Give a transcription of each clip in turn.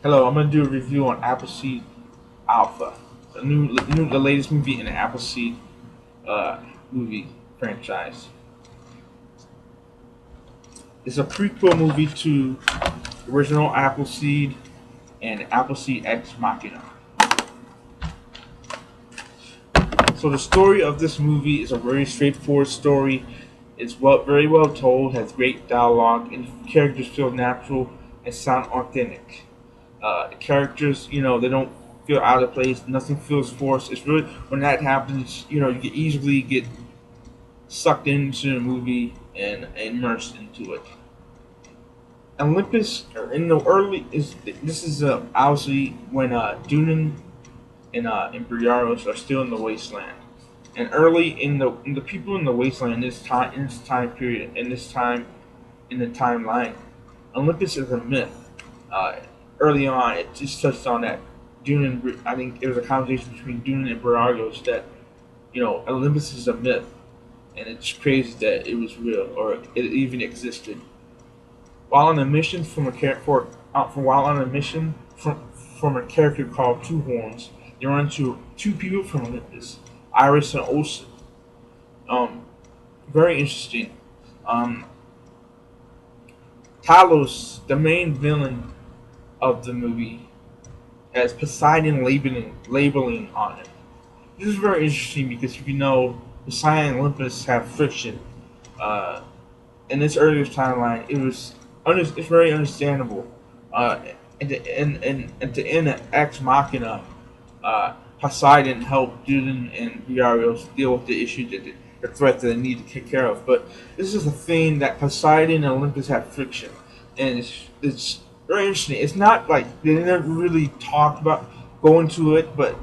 Hello, I'm gonna do a review on Appleseed Alpha, the latest movie in the Appleseed movie franchise. It's a prequel movie to the original Appleseed and Appleseed X Machina. So the story of this movie is a very straightforward story. It's very well told, has great dialogue, and characters feel natural and sound authentic. The characters, they don't feel out of place. Nothing feels forced. It's really when that happens, you can easily get sucked into the movie and immersed into it. Olympus in the early is this is obviously when Dunan and Briaros are still in the wasteland, and early in the people in the wasteland in this time period in this time in the timeline, Olympus is a myth. Uh, Early on, it just touched on that. I think it was a conversation between Dunan and Briaros that Olympus is a myth, and it's crazy that it was real or it even existed. While on a mission while on a mission from a character called Two Horns, they run into two people from Olympus, Iris and Olsen. Um, Very interesting. Um, Talos, the main villain of the movie, has Poseidon labeling on it. This is very interesting because if you know, Poseidon and Olympus have friction. Uh, in this earlier timeline, it's very understandable. Uh, at the end of Ex Machina, Poseidon helped Duden and Briareos deal with the issue the threat that they need to take care of. But this is a thing that Poseidon and Olympus have friction, and it's very interesting. It's not like they never really talked about going to it, but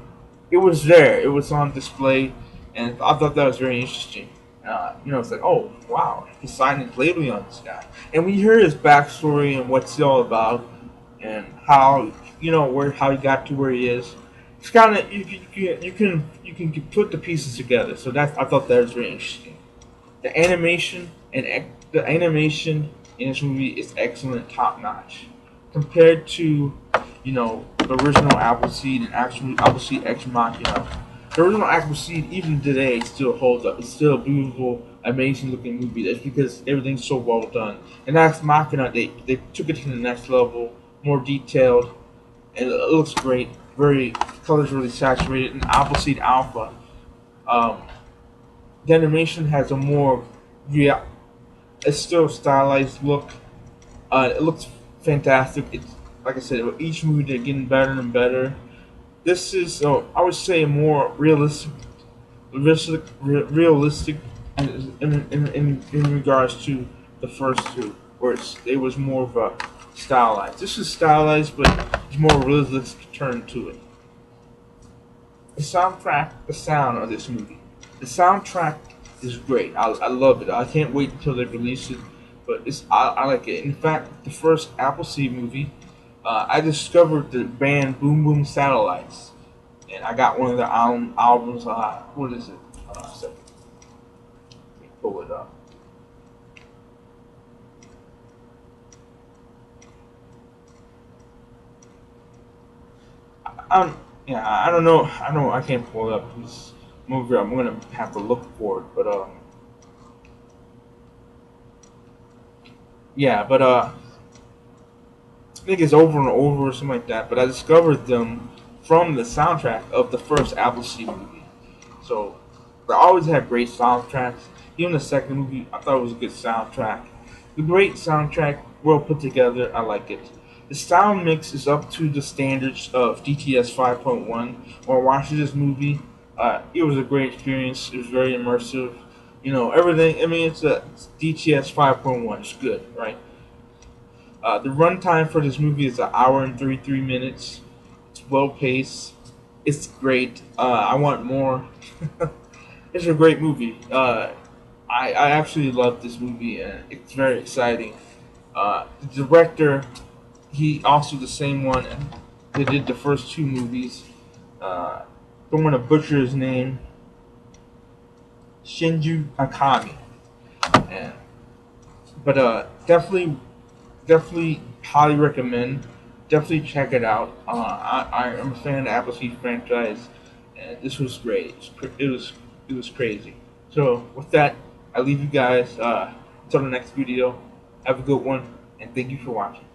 it was there. It was on display, and I thought that was very interesting. It's like, oh wow, Poseidon's labeling on this guy, and we hear his backstory and what's he all about, and how where how he got to where he is. It's kind of you can put the pieces together. So that I thought that was very interesting. The animation in this movie is excellent, top notch, compared to the original Appleseed and actually Appleseed Ex Machina. The original Appleseed, even today, still holds up. It's still a beautiful, amazing looking movie. That's because everything's so well done. And Ex Machina, they took it to the next level, more detailed, and it looks great. Very colors really saturated. And Appleseed Alpha, um, the animation has a more real. It's still a stylized look. It looks fantastic. It's like I said, each movie they're getting better and better. This is, I would say, more realistic in regards to the first two, where it was more of a stylized. This is stylized, but it's more realistic turn to it. The sound of this movie. The soundtrack is great. I love it. I can't wait until they release it, but I like it. In fact, the first Appleseed movie, I discovered the band Boom Boom Satellites, and I got one of their albums. What is it? So, let me pull it up. I'm yeah. I don't know. I don't. I can't pull it up. This movie. I'm gonna have to look for it. But yeah. But I think it's over and over or something like that. But I discovered them from the soundtrack of the first Appleseed movie. So they always had great soundtracks. Even the second movie, I thought it was a good soundtrack. The great soundtrack, well put together. I like it. The sound mix is up to the standards of DTS 5.1. When watching this movie, it was a great experience. It was very immersive. Everything. I mean, it's DTS 5.1. It's good, right? The runtime for this movie is an hour and 33 minutes. It's well paced. It's great. I want more. It's a great movie. I absolutely love this movie, and it's very exciting. The director, he also the same one that did the first two movies. Don't want to butcher his name. Shinju Akami. And, but definitely highly recommend. definitely check it out. I am a fan of the Appleseed franchise, and this was great. It was crazy. So with that, I leave you guys until the next video. Have a good one, and thank you for watching.